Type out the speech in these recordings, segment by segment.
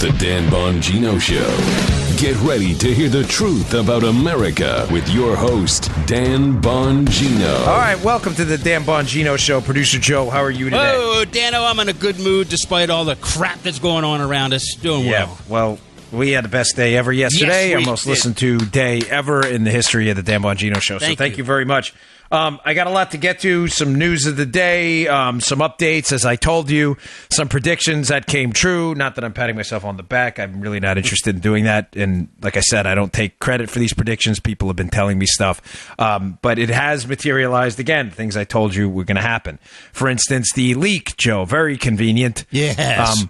The Dan Bongino Show. Get ready to hear the truth about America with your host, Dan Bongino. All right, welcome to the Dan Bongino Show. Producer Joe, how are you today? Oh, Dano, I'm in a good mood despite all the crap that's going on around us. Doing well, we had the best day ever yesterday. Yes, our most listened to day ever in the history of the Dan Bongino Show. So thank you very much. I got a lot to get to, some news of the day, some updates, as I told you, some predictions that came true. Not that I'm patting myself on the back. I'm really not interested in doing that. And like I said, I don't take credit for these predictions. People have been telling me stuff. But it has materialized again, things I told you were going to happen. For instance, the leak, Joe, very convenient. Yes.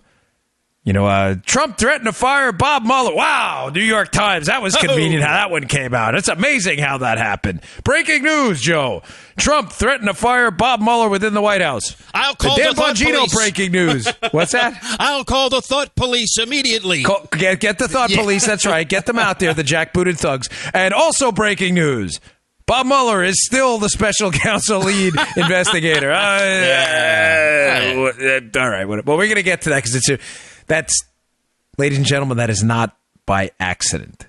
Trump threatened to fire Bob Mueller. Wow, New York Times. That was convenient how that one came out. It's amazing how that happened. Breaking news, Joe. Trump threatened to fire Bob Mueller within the White House. I'll call the the Dan Bongino police. Breaking news. What's that? I'll call the thought police immediately. Get the thought police. That's right. Get them out there, the jackbooted thugs. And also breaking news. Bob Mueller is still the special counsel lead investigator. All right. Well, we're going to get to that because that's, ladies and gentlemen, that is not by accident.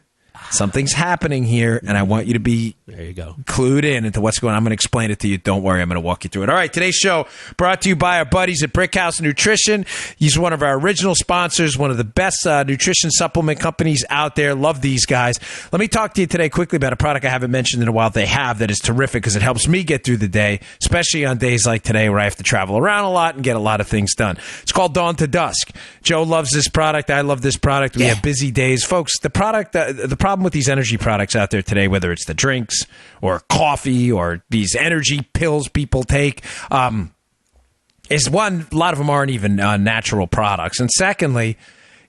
Something's happening here, and I want you to be clued in into what's going on. I'm going to explain it to you. Don't worry. I'm going to walk you through it. All right, today's show brought to you by our buddies at Brickhouse Nutrition. He's one of our original sponsors, one of the best nutrition supplement companies out there. Love these guys. Let me talk to you today quickly about a product I haven't mentioned in a while. They have that is terrific because it helps me get through the day, especially on days like today where I have to travel around a lot and get a lot of things done. It's called Dawn to Dusk. Joe loves this product. I love this product. We have busy days. Folks, the problem with these energy products out there today, whether it's the drinks or coffee or these energy pills people take, is one, a lot of them aren't even natural products. And secondly,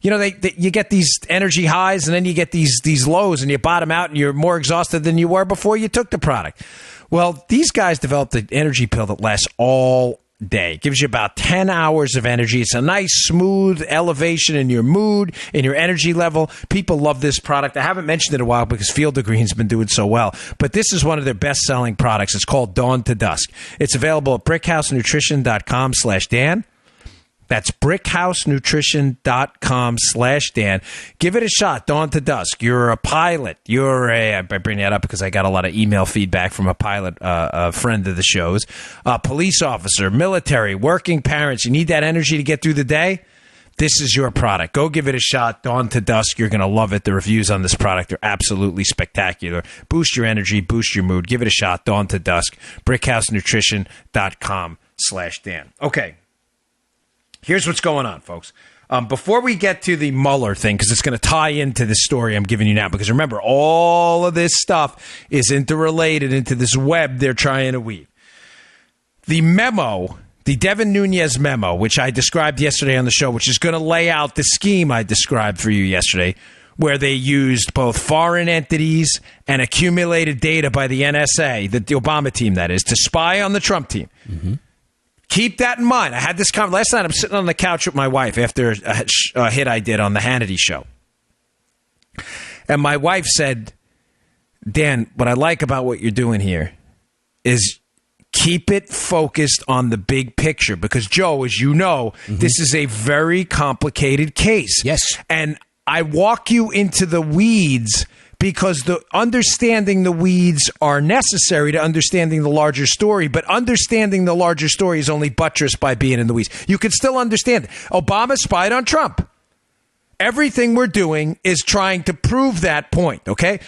you get these energy highs and then you get these lows and you bottom out and you're more exhausted than you were before you took the product. Well, these guys developed an energy pill that lasts all day. Gives you about 10 hours of energy. It's a nice, smooth elevation in your mood, in your energy level. People love this product. I haven't mentioned it in a while because Field of Green's been doing so well. But this is one of their best-selling products. It's called Dawn to Dusk. It's available at brickhousenutrition.com/Dan. That's brickhousenutrition.com/Dan. Give it a shot, Dawn to Dusk. You're a pilot. I bring that up because I got a lot of email feedback from a pilot, a friend of the show's, a police officer, military, working parents. You need that energy to get through the day? This is your product. Go give it a shot, Dawn to Dusk. You're going to love it. The reviews on this product are absolutely spectacular. Boost your energy, boost your mood. Give it a shot, Dawn to Dusk. brickhousenutrition.com/Dan. Okay. Here's what's going on, folks. Before we get to the Mueller thing, because it's going to tie into the story I'm giving you now, because remember, all of this stuff is interrelated into this web they're trying to weave. The memo, the Devin Nunes memo, which I described yesterday on the show, which is going to lay out the scheme I described for you yesterday, where they used both foreign entities and accumulated data by the NSA, the Obama team, that is, to spy on the Trump team. Mm-hmm. Keep that in mind. I had this conversation last night. I'm sitting on the couch with my wife after a hit I did on the Hannity show. And my wife said, Dan, what I like about what you're doing here is keep it focused on the big picture. Because, Joe, as you know, this is a very complicated case. Yes. And I walk you into the weeds because understanding the weeds are necessary to understanding the larger story, but understanding the larger story is only buttressed by being in the weeds. You can still understand it. Obama spied on Trump. Everything we're doing is trying to prove that point, okay?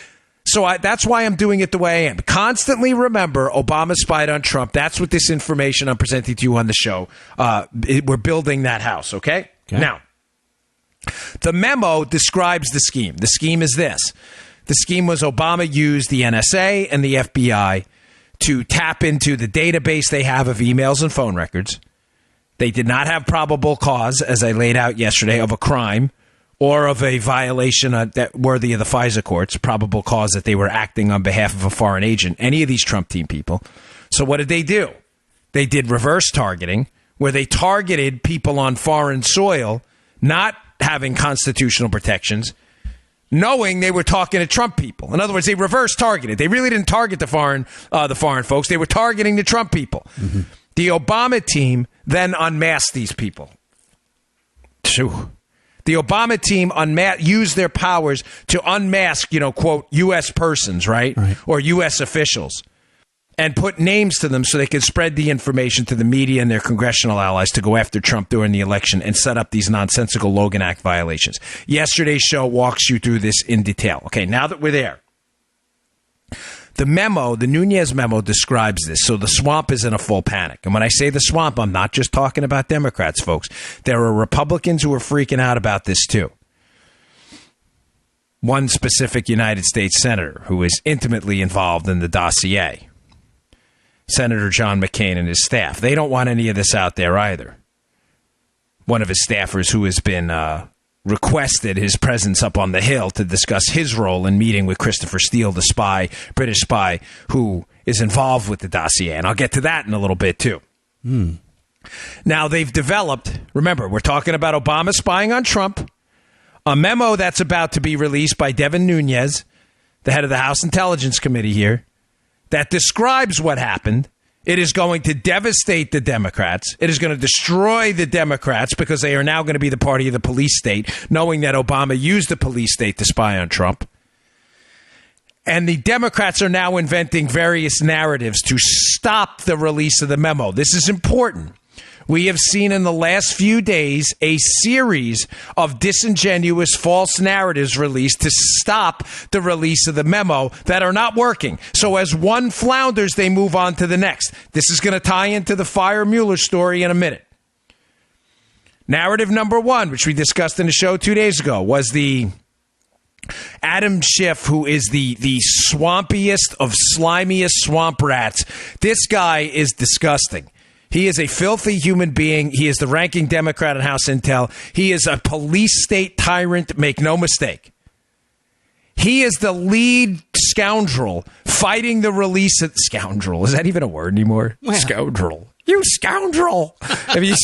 So that's why I'm doing it the way I am. Constantly remember, Obama spied on Trump. That's what this information I'm presenting to you on the show. We're building that house, okay? Now, the memo describes the scheme. The scheme is this. The scheme was Obama used the NSA and the FBI to tap into the database they have of emails and phone records. They did not have probable cause, as I laid out yesterday, of a crime or of a violation that worthy of the FISA courts, probable cause that they were acting on behalf of a foreign agent, any of these Trump team people. So what did they do? They did reverse targeting, where they targeted people on foreign soil, not having constitutional protections, knowing they were talking to Trump people. In other words, they reverse targeted. They really didn't target the foreign folks. They were targeting the Trump people. Mm-hmm. The Obama team then unmasked these people. The Obama team used their powers to unmask, quote, U.S. persons, right? Or U.S. officials, and put names to them so they could spread the information to the media and their congressional allies to go after Trump during the election and set up these nonsensical Logan Act violations. Yesterday's show walks you through this in detail. Okay, now that we're there. The memo, the Nunes memo, describes this. So the swamp is in a full panic. And when I say the swamp, I'm not just talking about Democrats, folks. There are Republicans who are freaking out about this, too. One specific United States senator who is intimately involved in the dossier, Senator John McCain and his staff. They don't want any of this out there either. One of his staffers who has been requested his presence up on the Hill to discuss his role in meeting with Christopher Steele, the spy, British spy, who is involved with the dossier. And I'll get to that in a little bit, too. Now, they've developed, remember, we're talking about Obama spying on Trump, a memo that's about to be released by Devin Nunes, the head of the House Intelligence Committee here, that describes what happened. It is going to devastate the Democrats. It is going to destroy the Democrats because they are now going to be the party of the police state, knowing that Obama used the police state to spy on Trump. And the Democrats are now inventing various narratives to stop the release of the memo. This is important. We have seen in the last few days a series of disingenuous false narratives released to stop the release of the memo that are not working. So as one flounders, they move on to the next. This is going to tie into the Fire Mueller story in a minute. Narrative number one, which we discussed in the show 2 days ago, was the Adam Schiff, who is the swampiest of slimiest swamp rats. This guy is disgusting. He is a filthy human being. He is the ranking Democrat in House Intel. He is a police state tyrant, make no mistake. He is the lead scoundrel fighting the release of... Scoundrel, is that even a word anymore? Well, scoundrel. You scoundrel. I mean,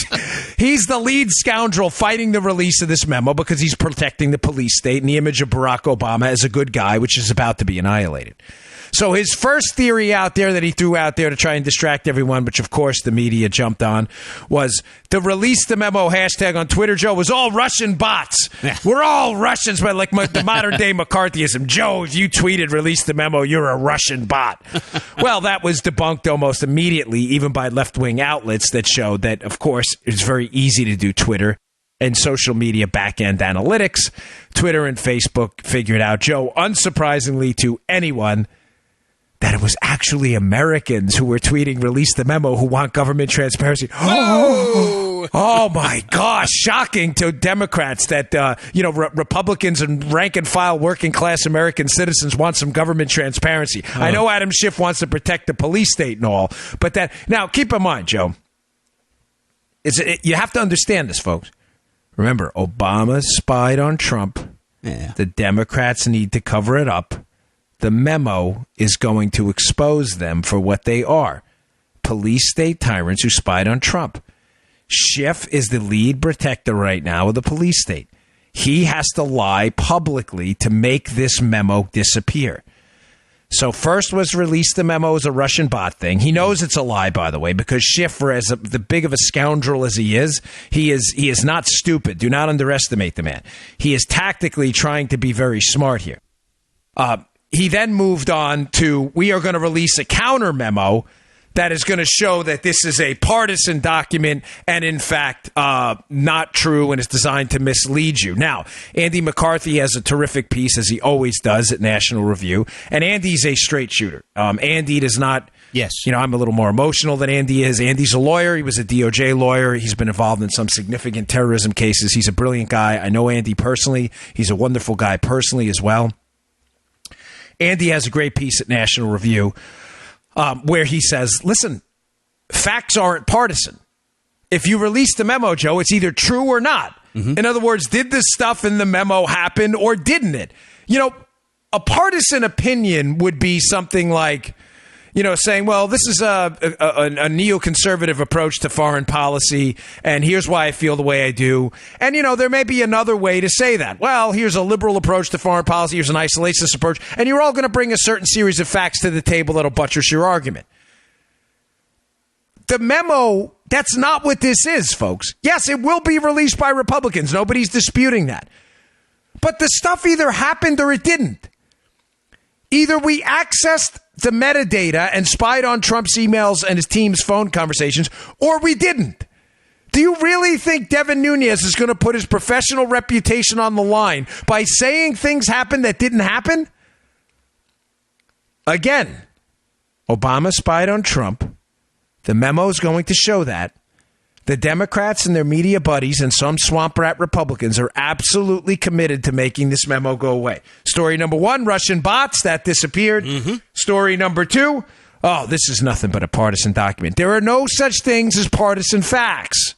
he's the lead scoundrel fighting the release of this memo because he's protecting the police state and the image of Barack Obama as a good guy, which is about to be annihilated. So his first theory out there that he threw out there to try and distract everyone, which of course the media jumped on, was the release the memo hashtag on Twitter, Joe, was all Russian bots. Yeah. We're all Russians, but like the modern day McCarthyism. Joe, if you tweeted release the memo, you're a Russian bot. Well, that was debunked almost immediately, even by left-wing outlets that showed that, of course, it's very easy to do Twitter and social media back-end analytics. Twitter and Facebook figured out, Joe, unsurprisingly to anyone, that it was actually Americans who were tweeting release the memo who want government transparency. Oh my gosh, shocking to Democrats that, Republicans and rank and file working class American citizens want some government transparency. I know Adam Schiff wants to protect the police state and all, but now keep in mind, Joe, you have to understand this, folks. Remember, Obama spied on Trump. Yeah. The Democrats need to cover it up. The memo is going to expose them for what they are. Police state tyrants who spied on Trump. Schiff is the lead protector right now of the police state. He has to lie publicly to make this memo disappear. So first was release the memo as a Russian bot thing. He knows it's a lie, by the way, because Schiff, the big of a scoundrel as he is not stupid. Do not underestimate the man. He is tactically trying to be very smart here. He then moved on to, we are going to release a counter memo that is going to show that this is a partisan document and, in fact, not true and is designed to mislead you. Now, Andy McCarthy has a terrific piece, as he always does, at National Review. And Andy's a straight shooter. Andy does not... Yes. I'm a little more emotional than Andy is. Andy's a lawyer. He was a DOJ lawyer. He's been involved in some significant terrorism cases. He's a brilliant guy. I know Andy personally. He's a wonderful guy personally as well. Andy has a great piece at National Review where he says, listen, facts aren't partisan. If you release the memo, Joe, it's either true or not. Mm-hmm. In other words, did this stuff in the memo happen or didn't it? A partisan opinion would be something like, saying, well, this is a neoconservative approach to foreign policy, and here's why I feel the way I do. And, there may be another way to say that. Well, here's a liberal approach to foreign policy, here's an isolationist approach, and you're all going to bring a certain series of facts to the table that'll buttress your argument. The memo That's not what this is, folks. Yes, it will be released by Republicans. Nobody's disputing that. But the stuff either happened or it didn't. Either we accessed the metadata and spied on Trump's emails and his team's phone conversations, or we didn't. Do you really think Devin Nunes is going to put his professional reputation on the line by saying things happened that didn't happen? Again, Obama spied on Trump. The memo is going to show that. The Democrats and their media buddies and some swamp rat Republicans are absolutely committed to making this memo go away. Story number 1, Russian bots, that disappeared. Story number 2, oh, this is nothing but a partisan document. There are no such things as partisan facts.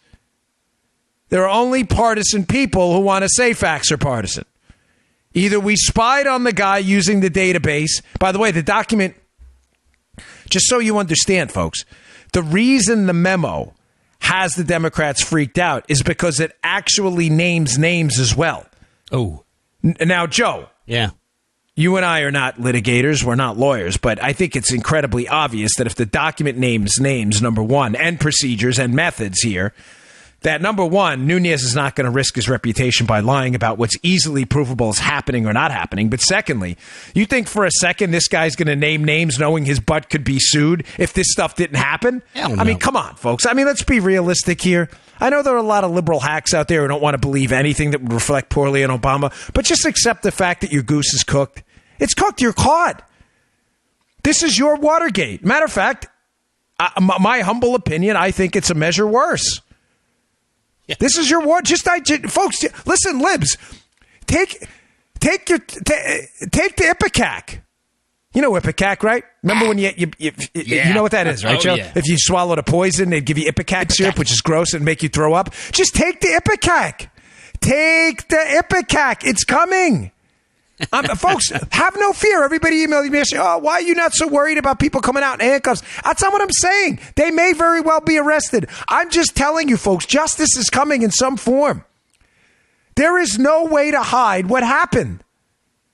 There are only partisan people who want to say facts are partisan. Either we spied on the guy using the database. By the way, the document, just so you understand, folks, the reason the memo has the Democrats freaked out is because it actually names names as well. Oh. Now, Joe. Yeah. You and I are not litigators. We're not lawyers. But I think it's incredibly obvious that if the document names names, number one, and procedures and methods here, that number one, Nunes is not going to risk his reputation by lying about what's easily provable as happening or not happening. But secondly, you think for a second this guy's going to name names knowing his butt could be sued if this stuff didn't happen? Hell no. I mean, come on, folks. I mean, let's be realistic here. I know there are a lot of liberal hacks out there who don't want to believe anything that would reflect poorly on Obama, but just accept the fact that your goose is cooked. It's cooked. You're caught. This is your Watergate. Matter of fact, my humble opinion, I think it's a measure worse. Yeah. This is your war. Folks, listen, libs, take the Ipecac. You know Ipecac, right? Remember when you know what that is, right, Joe? Yeah. If you swallowed a poison, they'd give you Ipecac syrup, which is gross and make you throw up. Just take the Ipecac. Take the Ipecac. It's coming. Folks, have no fear. Everybody emailed me and said, oh, why are you not so worried about people coming out in handcuffs? That's not what I'm saying. They may very well be arrested. I'm just telling you, folks, justice is coming in some form. There is no way to hide what happened.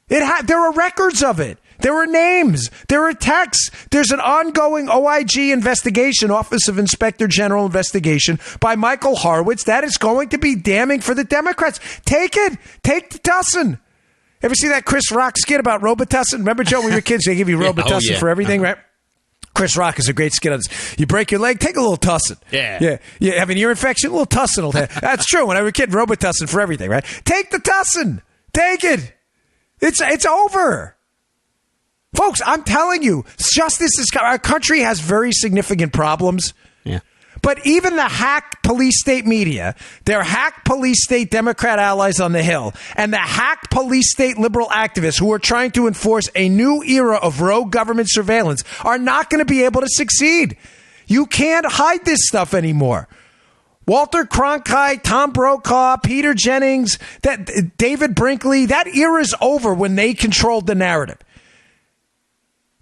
There are records of it. There are names. There are texts. There's an ongoing OIG investigation, Office of Inspector General investigation by Michael Horowitz. That is going to be damning for the Democrats. Take it. Take the Tussin. Ever see that Chris Rock skit about Robitussin? Remember, Joe, when we were kids, they give you Robitussin for everything, right? Chris Rock is a great skit on this. You break your leg, take a little Tussin. Yeah. You have an ear infection, a little Tussin will help. That's true. When I was a kid, Robitussin for everything, right? Take the Tussin. Take it. It's over. Folks, I'm telling you, justice is... Our country has very significant problems. Yeah. But even the hack police state media, their hack police state Democrat allies on the Hill, and the hack police state liberal activists who are trying to enforce a new era of rogue government surveillance are not going to be able to succeed. You can't hide this stuff anymore. Walter Cronkite, Tom Brokaw, Peter Jennings, David Brinkley, that era is over when they controlled the narrative.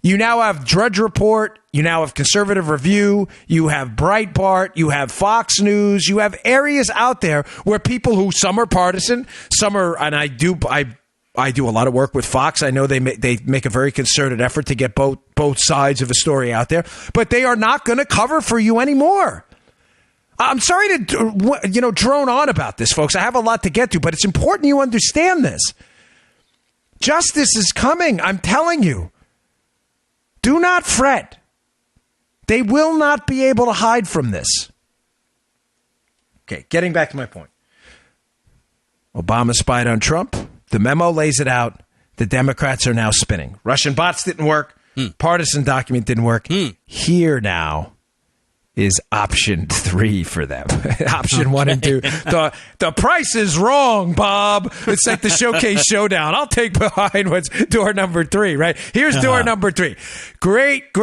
You now have Drudge Report. You now have Conservative Review. You have Breitbart. You have Fox News. You have areas out there where people who some are partisan, some are, and I do a lot of work with Fox. I know they make a very concerted effort to get both sides of a story out there, but they are not going to cover for you anymore. I'm sorry to drone on about this, folks. I have a lot to get to, but it's important you understand this. Justice is coming. I'm telling you. Do not fret. They will not be able to hide from this. Okay, getting back to my point. Obama spied on Trump. The memo lays it out. The Democrats are now spinning. Russian bots didn't work. Partisan document didn't work. Here now is option 3 for them. Option 1 and 2. The price is wrong, Bob. It's like the Showcase Showdown. I'll take behind what's door number 3, right? Here's door number 3. Great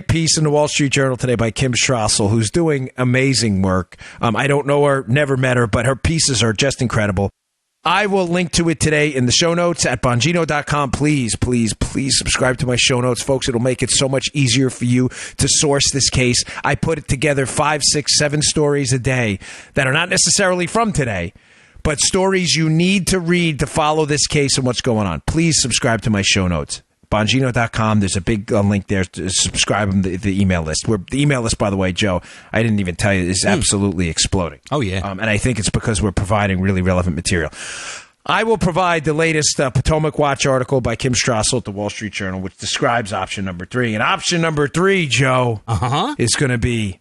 piece in the Wall Street Journal today by Kim Strassel, who's doing amazing work. I don't know her, never met her, but her pieces are just incredible. I will link to it today in the show notes at Bongino.com. Please subscribe to my show notes, folks. It'll make it so much easier for you to source this case. I put it together 5, 6, 7 stories a day that are not necessarily from today, but stories you need to read to follow this case and what's going on. Please subscribe to my show notes. Bongino.com. There's a big link there to subscribe to the email list. The email list, by the way, Joe, I didn't even tell you, is absolutely exploding. Oh, yeah. And I think it's because we're providing really relevant material. I will provide the latest Potomac Watch article by Kim Strassel at the Wall Street Journal, which describes option number 3. And option number 3, Joe, is going to be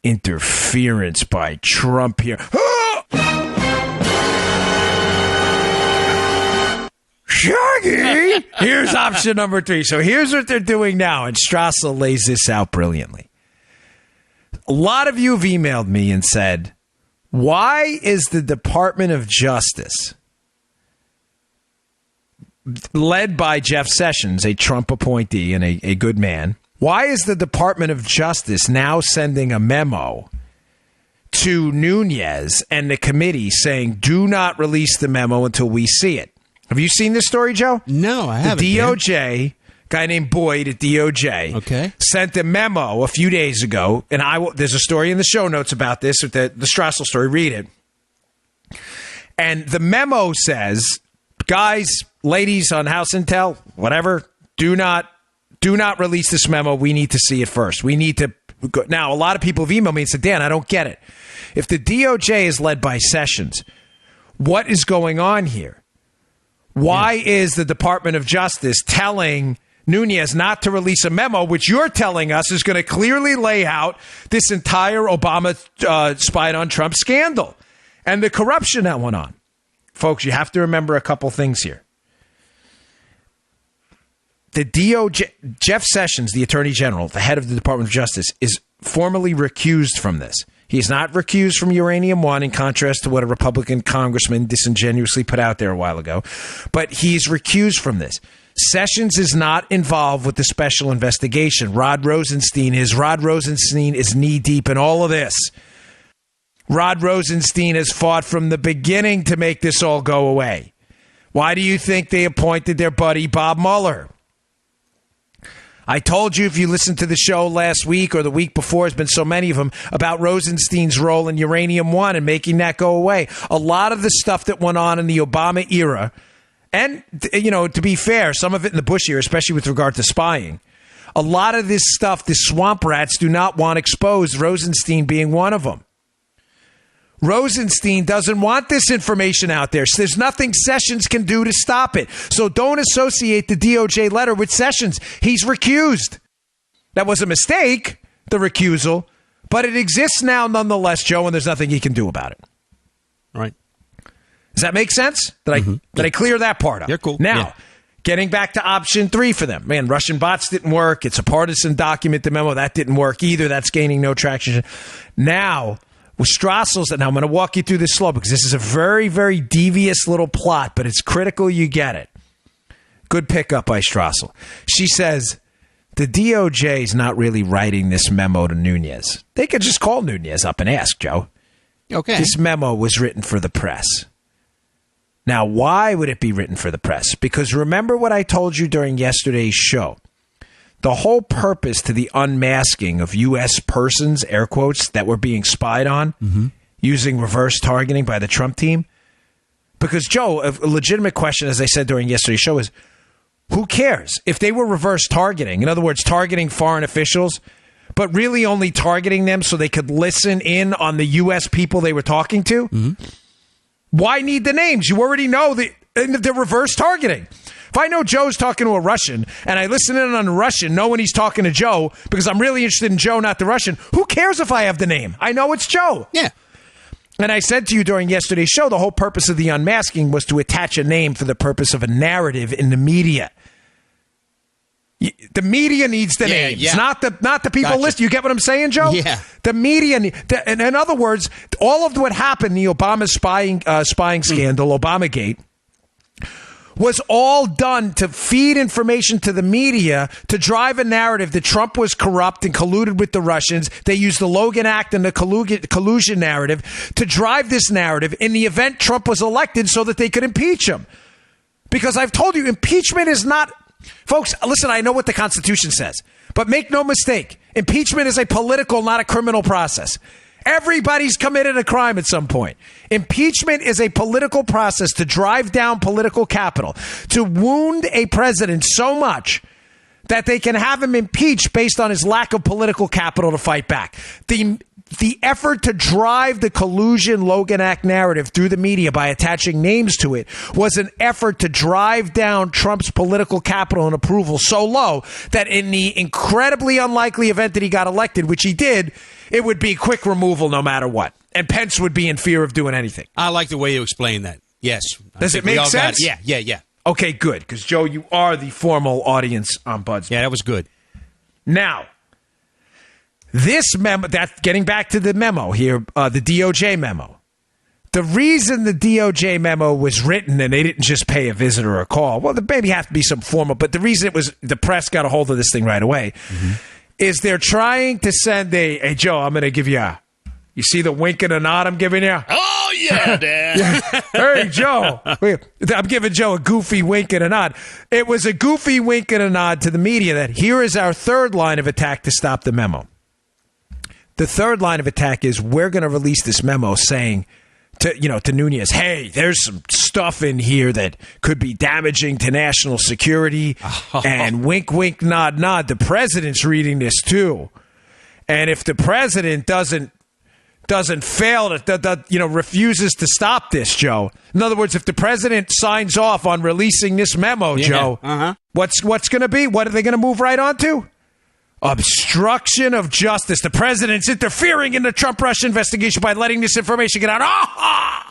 interference by Trump here. Shaggy! Here's option number 3. So here's what they're doing now, and Strassel lays this out brilliantly. A lot of you have emailed me and said, why is the Department of Justice, led by Jeff Sessions, a Trump appointee and a good man, why is the Department of Justice now sending a memo to Nunes and the committee saying, do not release the memo until we see it? Have you seen this story, Joe? No, I haven't. The DOJ, guy named Boyd at DOJ, sent a memo a few days ago, and there's a story in the show notes about this, with the Strassel story. Read it. And the memo says, guys, ladies on House Intel, whatever, do not release this memo. We need to see it first. We need to go. Now, a lot of people have emailed me and said, Dan, I don't get it. If the DOJ is led by Sessions, what is going on here? Why is the Department of Justice telling Nunes not to release a memo, which you're telling us is going to clearly lay out this entire Obama spied on Trump scandal and the corruption that went on? Folks, you have to remember a couple things here. The DOJ, Jeff Sessions, the Attorney General, the head of the Department of Justice, is formally recused from this. He's not recused from Uranium One, in contrast to what a Republican congressman disingenuously put out there a while ago. But he's recused from this. Sessions is not involved with the special investigation. Rod Rosenstein is. Rod Rosenstein is knee-deep in all of this. Rod Rosenstein has fought from the beginning to make this all go away. Why do you think they appointed their buddy Bob Mueller? I told you, if you listened to the show last week or the week before, there's been so many of them, about Rosenstein's role in Uranium One and making that go away. A lot of the stuff that went on in the Obama era, and, you know, to be fair, some of it in the Bush era, especially with regard to spying, a lot of this stuff, the swamp rats do not want exposed, Rosenstein being one of them. Rosenstein doesn't want this information out there. So there's nothing Sessions can do to stop it. So don't associate the DOJ letter with Sessions. He's recused. That was a mistake, the recusal, but it exists now nonetheless, Joe, and there's nothing he can do about it. Right. Does that make sense? Did I clear that part up? You're cool. Now, getting back to option 3 for them. Man, Russian bots didn't work. It's a partisan document, the memo. That didn't work either. That's gaining no traction. Now, with Strassel's, and I'm going to walk you through this slow because this is a very, very devious little plot, but it's critical you get it. Good pickup by Strassel. She says, the DOJ is not really writing this memo to Nunes. They could just call Nunes up and ask, Joe. Okay. This memo was written for the press. Now, why would it be written for the press? Because remember what I told you during yesterday's show. The whole purpose to the unmasking of U.S. persons, air quotes, that were being spied on using reverse targeting by the Trump team. Because, Joe, a legitimate question, as I said during yesterday's show, is who cares? If they were reverse targeting, in other words, targeting foreign officials, but really only targeting them so they could listen in on the U.S. people they were talking to, why need the names? You already know the reverse targeting. If I know Joe's talking to a Russian and I listen in on the Russian knowing he's talking to Joe because I'm really interested in Joe, not the Russian, who cares if I have the name? I know it's Joe. Yeah. And I said to you during yesterday's show, the whole purpose of the unmasking was to attach a name for the purpose of a narrative in the media. The media needs the names, not the people listed. You get what I'm saying, Joe? Yeah. The media, and in other words, all of what happened, the Obama spying scandal, Obamagate, was all done to feed information to the media to drive a narrative that Trump was corrupt and colluded with the Russians. They used the Logan Act and the collusion narrative to drive this narrative in the event Trump was elected so that they could impeach him. Because I've told you, impeachment is not... Folks, listen, I know what the Constitution says, but make no mistake, impeachment is a political, not a criminal process. Everybody's committed a crime at some point. Impeachment is a political process to drive down political capital, to wound a president so much that they can have him impeached based on his lack of political capital to fight back. The effort to drive the collusion Logan Act narrative through the media by attaching names to it was an effort to drive down Trump's political capital and approval so low that in the incredibly unlikely event that he got elected, which he did, it would be quick removal no matter what. And Pence would be in fear of doing anything. I like the way you explain that. Yes. Does it make sense? Yeah. Okay, good. Because, Joe, you are the formal audience ombudsman. Yeah, that was good. Now, this memo, getting back to the memo here, the DOJ memo. The reason the DOJ memo was written and they didn't just pay a visitor a call, well, there maybe have to be some formal, but the reason it was the press got a hold of this thing right away is they're trying to send hey, Joe, I'm going to give you you see the wink and a nod I'm giving you? Oh, yeah, Dan. Hey, Joe. I'm giving Joe a goofy wink and a nod. It was a goofy wink and a nod to the media that here is our third line of attack to stop the memo. The third line of attack is we're going to release this memo saying to Nunez, hey, there's some stuff in here that could be damaging to national security. And wink, wink, nod, nod. The president's reading this too. And if the president doesn't fail to refuses to stop this, Joe. In other words, if the president signs off on releasing this memo, Joe, what's going to be? What are they going to move right on to? Obstruction of justice. The president's interfering in the Trump-Russia investigation by letting this information get out.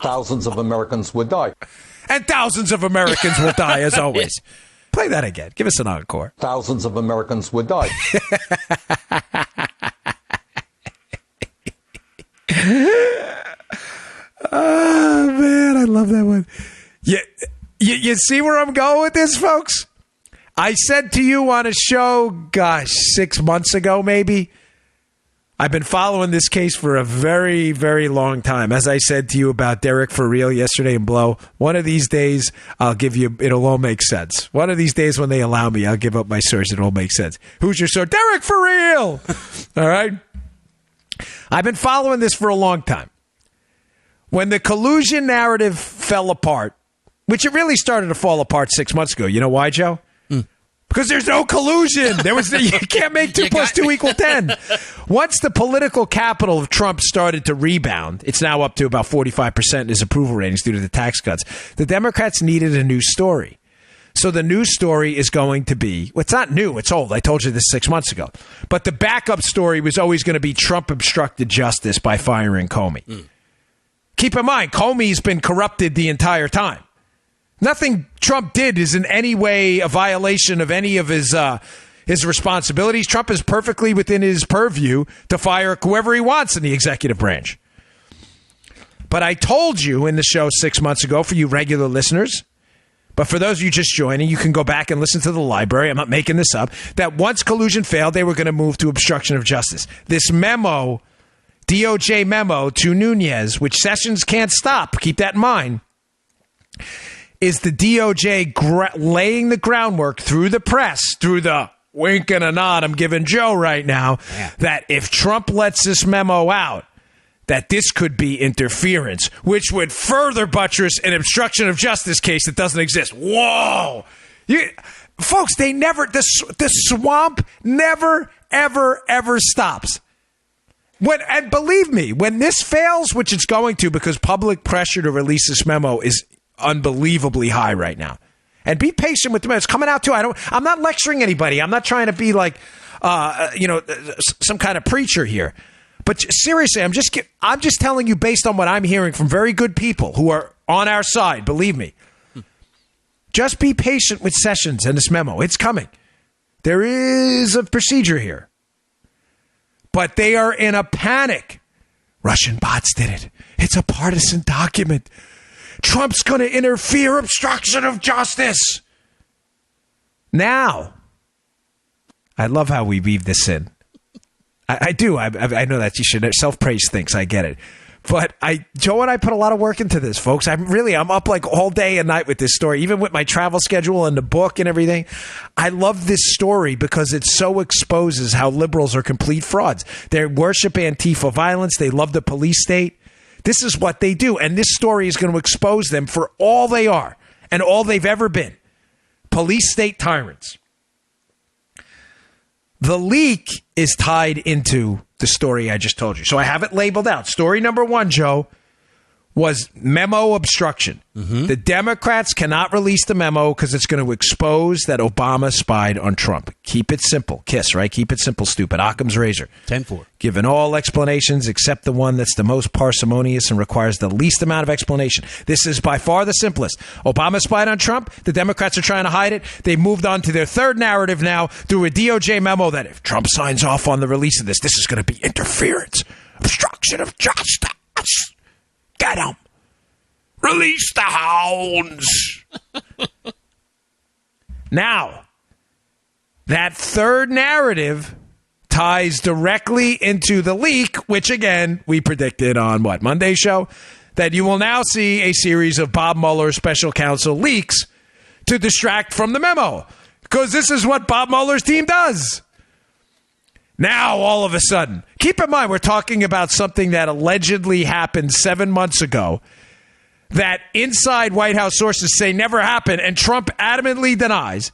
Thousands of Americans would die. And thousands of Americans will die, as always. Play that again. Give us an encore. Thousands of Americans would die. Oh, man, I love that one. You see where I'm going with this, folks? I said to you on a show, 6 months ago, maybe, I've been following this case for a very, very long time. As I said to you about Derek for Real yesterday in Blow, one of these days, it'll all make sense. One of these days when they allow me, I'll give up my source. It'll all make sense. Who's your source? Derek for Real. All right. I've been following this for a long time. When the collusion narrative fell apart, which it really started to fall apart 6 months ago. You know why, Joe? Because there's no collusion. You can't make 2 plus 2 equal 10. Once the political capital of Trump started to rebound, it's now up to about 45% in his approval ratings due to the tax cuts. The Democrats needed a new story. So the new story is going to be, well, it's not new, it's old. I told you this 6 months ago. But the backup story was always going to be Trump obstructed justice by firing Comey. Keep in mind, Comey's been corrupted the entire time. Nothing Trump did is in any way a violation of any of his responsibilities. Trump is perfectly within his purview to fire whoever he wants in the executive branch. But I told you in the show 6 months ago, for you regular listeners, but for those of you just joining, you can go back and listen to the library. I'm not making this up. That once collusion failed, they were going to move to obstruction of justice. This memo, DOJ memo to Nunez, which Sessions can't stop, keep that in mind, is the DOJ laying the groundwork through the press, through the wink and a nod I'm giving Joe right now, that if Trump lets this memo out, that this could be interference, which would further buttress an obstruction of justice case that doesn't exist. Whoa! Folks, the swamp never, ever, ever stops. And believe me, when this fails, which it's going to because public pressure to release this memo is unbelievably high right now. And be patient with the memo. It's coming out too. I'm not lecturing anybody. I'm not trying to be like, some kind of preacher here. But seriously, I'm just telling you based on what I'm hearing from very good people who are on our side. Believe me. Just be patient with Sessions and this memo. It's coming. There is a procedure here. But they are in a panic. Russian bots did it. It's a partisan document. Trump's going to interfere. Obstruction of justice. Now, I love how we weave this in. I do. I know that you should. Self-praise thinks. I get it. But Joe and I put a lot of work into this, folks. I'm up like all day and night with this story, even with my travel schedule and the book and everything. I love this story because it so exposes how liberals are complete frauds. They worship Antifa violence. They love the police state. This is what they do. And this story is going to expose them for all they are and all they've ever been. Police state tyrants. The leak is tied into the story I just told you. So I have it labeled out. Story number 1, Joe, was memo obstruction. The Democrats cannot release the memo because it's going to expose that Obama spied on Trump. Keep it simple. KISS, right? Keep it simple, stupid. Occam's razor. 10-4. Given all explanations except the one that's the most parsimonious and requires the least amount of explanation. This is by far the simplest. Obama spied on Trump. The Democrats are trying to hide it. They moved on to their third narrative now through a DOJ memo that if Trump signs off on the release of this is going to be interference, obstruction of justice. Get him. Release the hounds. Now, that third narrative ties directly into the leak, which again, we predicted on Monday's show, that you will now see a series of Bob Mueller special counsel leaks to distract from the memo. Because this is what Bob Mueller's team does. Now, all of a sudden, keep in mind, we're talking about something that allegedly happened 7 months ago that inside White House sources say never happened and Trump adamantly denies.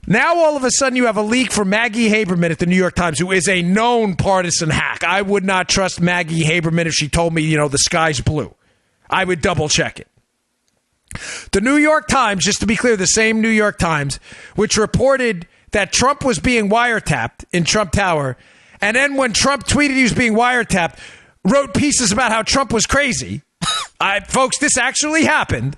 Now, all of a sudden, you have a leak from Maggie Haberman at the New York Times, who is a known partisan hack. I would not trust Maggie Haberman if she told me, the sky's blue. I would double check it. The New York Times, just to be clear, the same New York Times, which reported that Trump was being wiretapped in Trump Tower, and then when Trump tweeted he was being wiretapped, wrote pieces about how Trump was crazy. Folks, this actually happened.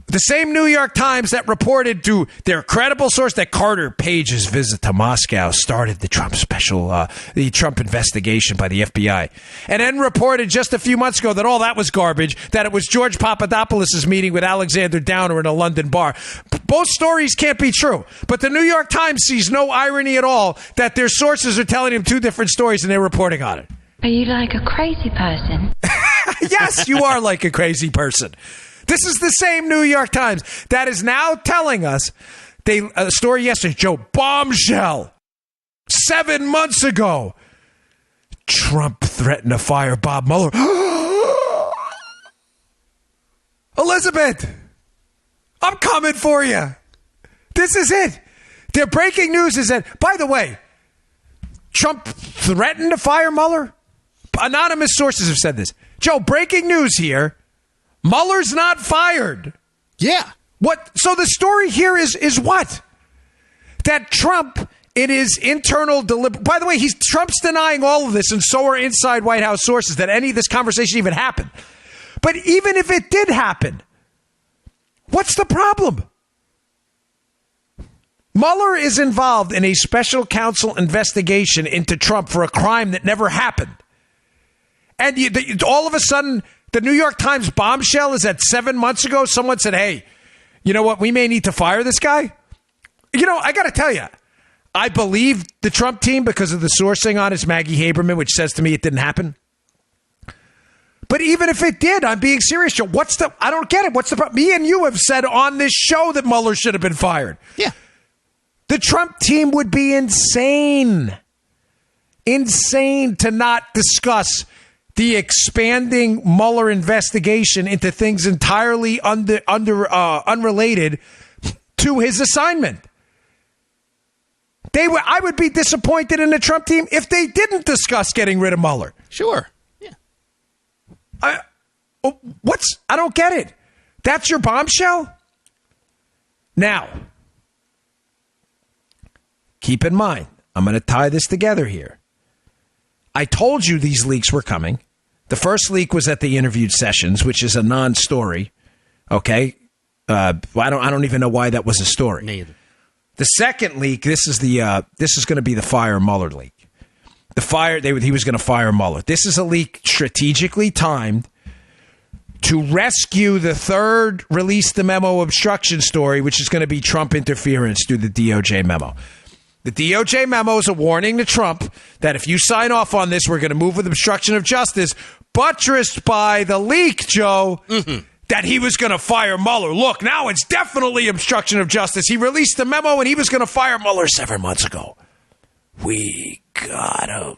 The same New York Times that reported to their credible source that Carter Page's visit to Moscow started the the Trump investigation by the FBI. And then reported just a few months ago that all that was garbage, that it was George Papadopoulos' meeting with Alexander Downer in a London bar. Both stories can't be true. But the New York Times sees no irony at all that their sources are telling them two different stories and they're reporting on it. Are you like a crazy person? Yes, you are like a crazy person. This is the same New York Times that is now telling us a story yesterday, Joe, bombshell. 7 months ago, Trump threatened to fire Bob Mueller. Elizabeth, I'm coming for you. This is it. Their breaking news is that, by the way, Trump threatened to fire Mueller. Anonymous sources have said this. Joe, breaking news here. Mueller's not fired. Yeah. What? So the story here is what? That Trump, in his internal by the way, Trump's denying all of this, and so are inside White House sources that any of this conversation even happened. But even if it did happen, what's the problem? Mueller is involved in a special counsel investigation into Trump for a crime that never happened. And all of a sudden, the New York Times bombshell is that 7 months ago, someone said, hey, you know what? We may need to fire this guy. I got to tell you, I believe the Trump team because of the sourcing on his Maggie Haberman, which says to me it didn't happen. But even if it did, I'm being serious, Joe. I don't get it. What's the problem? Me and you have said on this show that Mueller should have been fired. Yeah. The Trump team would be insane to not discuss the expanding Mueller investigation into things entirely unrelated to his assignment. I would be disappointed in the Trump team if they didn't discuss getting rid of Mueller. Sure. Yeah. I don't get it. That's your bombshell? Now, keep in mind, I'm going to tie this together here. I told you these leaks were coming. The first leak was at the interviewed sessions, which is a non-story. Okay, I don't even know why that was a story. Neither. The second leak, this is going to be the fire Mueller leak. He was going to fire Mueller. This is a leak strategically timed to rescue the third release the memo obstruction story, which is going to be Trump interference through the DOJ memo. The DOJ memo is a warning to Trump that if you sign off on this, we're going to move with obstruction of justice, buttressed by the leak, Joe, that he was going to fire Mueller. Look, now it's definitely obstruction of justice. He released the memo and he was going to fire Mueller 7 months ago. We got him.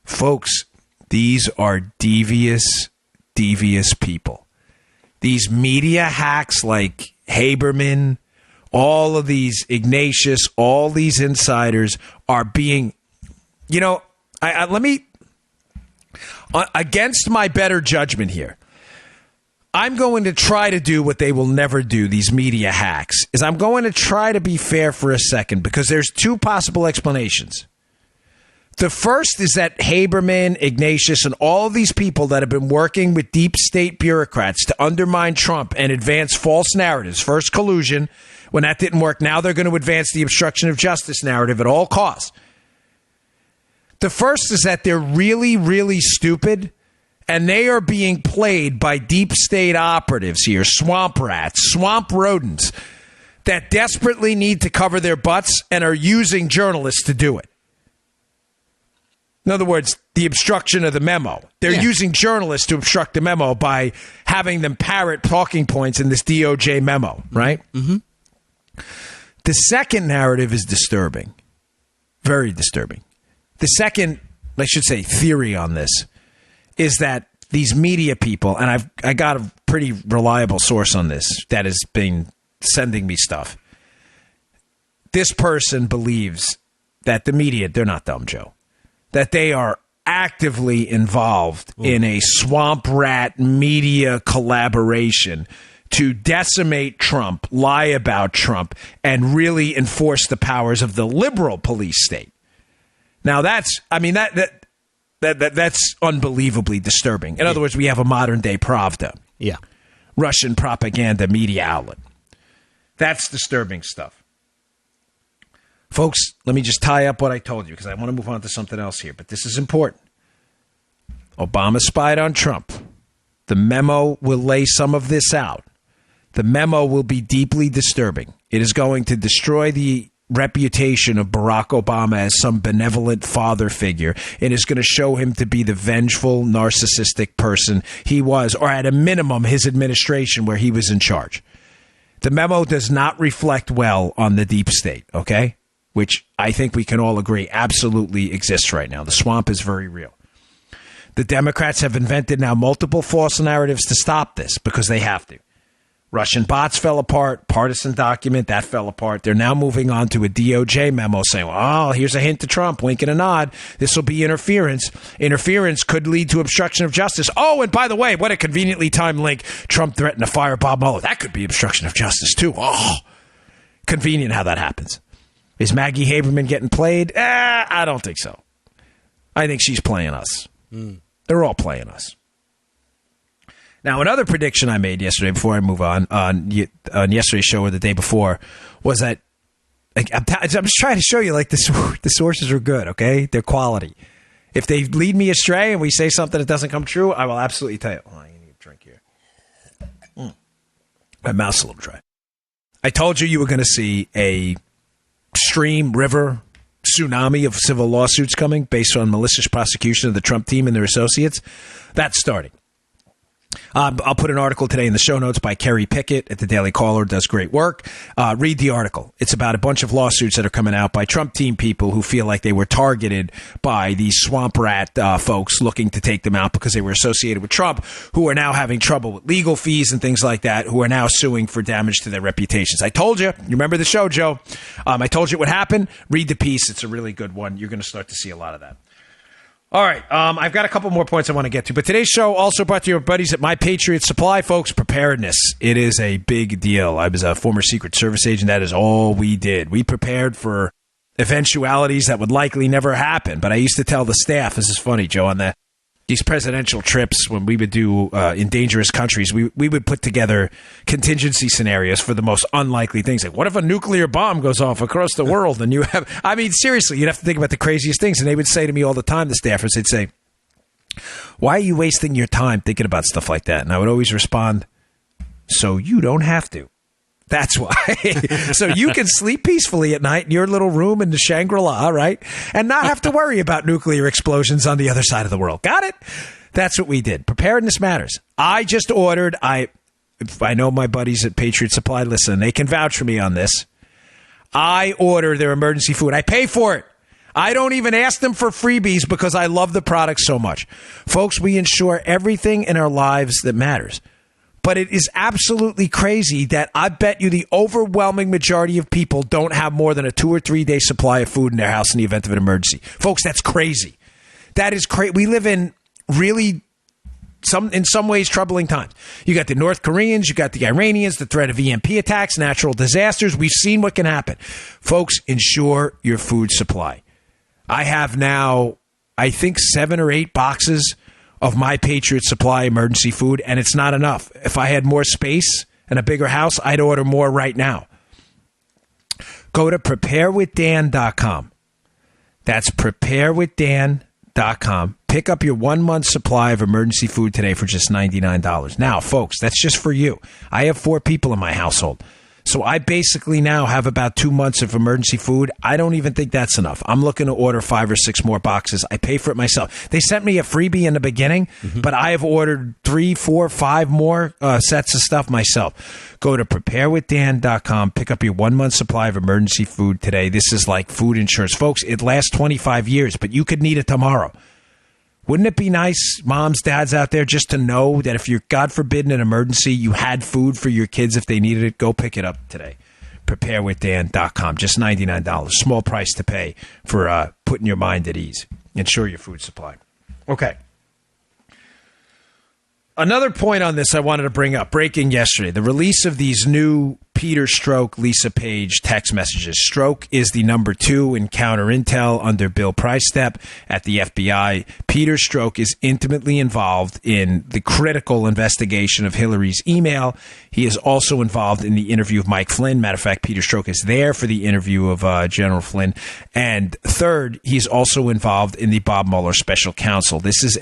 Folks, these are devious people. These media hacks like Haberman, all of these Ignatius, all these insiders are being, against my better judgment here, I'm going to try to do what they will never do, these media hacks, is I'm going to try to be fair for a second because there's two possible explanations. The first is that Haberman, Ignatius, and all of these people that have been working with deep state bureaucrats to undermine Trump and advance false narratives, first collusion, when that didn't work, now they're going to advance the obstruction of justice narrative at all costs. The first is that they're really, really stupid, and they are being played by deep state operatives here, swamp rats, swamp rodents, that desperately need to cover their butts and are using journalists to do it. In other words, the obstruction of the memo. They're using journalists to obstruct the memo by having them parrot talking points in this DOJ memo, right? Mm-hmm. The second narrative is disturbing. Very disturbing. The second, I should say, theory on this is that these media people, and I got a pretty reliable source on this that has been sending me stuff. This person believes that the media, they're not dumb, Joe, that they are actively involved in a swamp rat media collaboration to decimate Trump, lie about Trump, and really enforce the powers of the liberal police state. Now that's unbelievably disturbing. In other words, we have a modern day Pravda. Yeah. Russian propaganda media outlet. That's disturbing stuff. Folks, let me just tie up what I told you because I want to move on to something else here, but this is important. Obama spied on Trump. The memo will lay some of this out. The memo will be deeply disturbing. It is going to destroy the reputation of Barack Obama as some benevolent father figure. It is going to show him to be the vengeful, narcissistic person he was, or at a minimum, his administration where he was in charge. The memo does not reflect well on the deep state, okay? Which I think we can all agree absolutely exists right now. The swamp is very real. The Democrats have invented now multiple false narratives to stop this because they have to. Russian bots fell apart, partisan document, that fell apart. They're now moving on to a DOJ memo saying, well, here's a hint to Trump, wink and a nod. This will be interference. Interference could lead to obstruction of justice. Oh, and by the way, what a conveniently timed link. Trump threatened to fire Bob Mueller. That could be obstruction of justice too. Oh, convenient how that happens. Is Maggie Haberman getting played? I don't think so. I think she's playing us. They're all playing us. Now, another prediction I made yesterday before I move on yesterday's show or the day before was that I'm just trying to show you like the sources are good, okay? They're quality. If they lead me astray and we say something that doesn't come true, I will absolutely tell you. Oh, I need a drink here. My mouth's a little dry. I told you were going to see a stream, river, tsunami of civil lawsuits coming based on malicious prosecution of the Trump team and their associates. That's starting. I'll put an article today in the show notes by Kerry Pickett at the Daily Caller, does great work. Read the article. It's about a bunch of lawsuits that are coming out by Trump team people who feel like they were targeted by these swamp rat folks looking to take them out because they were associated with Trump, who are now having trouble with legal fees and things like that, who are now suing for damage to their reputations. I told you. You remember the show, Joe? I told you what happened. Read the piece. It's a really good one. You're going to start to see a lot of that. All right, I've got a couple more points I want to get to, but today's show also brought to your buddies at My Patriot Supply, folks. Preparedness. It is a big deal. I was a former Secret Service agent. That is all we did. We prepared for eventualities that would likely never happen, but I used to tell the staff, this is funny, Joe, on these presidential trips when we would do in dangerous countries, we would put together contingency scenarios for the most unlikely things. Like, what if a nuclear bomb goes off across the world and you have, I mean, seriously, you'd have to think about the craziest things. And they would say to me all the time, the staffers, they'd say, why are you wasting your time thinking about stuff like that? And I would always respond, so you don't have to. That's why. So you can sleep peacefully at night in your little room in the Shangri-La, right? And not have to worry about nuclear explosions on the other side of the world. Got it? That's what we did. Preparedness matters. I just ordered, I know my buddies at Patriot Supply listen. They can vouch for me on this. I order their emergency food. I pay for it. I don't even ask them for freebies because I love the product so much. Folks, we ensure everything in our lives that matters. But it is absolutely crazy that I bet you the overwhelming majority of people don't have more than a 2 or 3 day supply of food in their house in the event of an emergency. Folks, that's crazy. That is crazy. We live in really, in some ways, troubling times. You got the North Koreans, you got the Iranians, the threat of EMP attacks, natural disasters. We've seen what can happen. Folks, ensure your food supply. I have now, I think, 7 or 8 boxes of my Patriot Supply emergency food, and it's not enough. If I had more space and a bigger house, I'd order more right now. Go to preparewithdan.com. That's preparewithdan.com. Pick up your 1 month supply of emergency food today for just $99. Now, folks, that's just for you. I have 4 people in my household. So I basically now have about 2 months of emergency food. I don't even think that's enough. I'm looking to order 5 or 6 more boxes. I pay for it myself. They sent me a freebie in the beginning, but I have ordered 3, 4, 5 more sets of stuff myself. Go to preparewithdan.com. Pick up your 1 month supply of emergency food today. This is like food insurance. Folks, it lasts 25 years, but you could need it tomorrow. Wouldn't it be nice, moms, dads out there, just to know that if you're, God forbid, in an emergency, you had food for your kids if they needed it? Go pick it up today. Preparewithdan.com. Just $99. Small price to pay for putting your mind at ease. Ensure your food supply. Okay. Another point on this I wanted to bring up. Breaking yesterday. The release of these new Peter Strzok, Lisa Page text messages. Strzok is the number 2 in counter intel under Bill Priestep at the FBI. Peter Strzok is intimately involved in the critical investigation of Hillary's email. He is also involved in the interview of Mike Flynn. Matter of fact, Peter Strzok is there for the interview of General Flynn. And third, he's also involved in the Bob Mueller special counsel. This is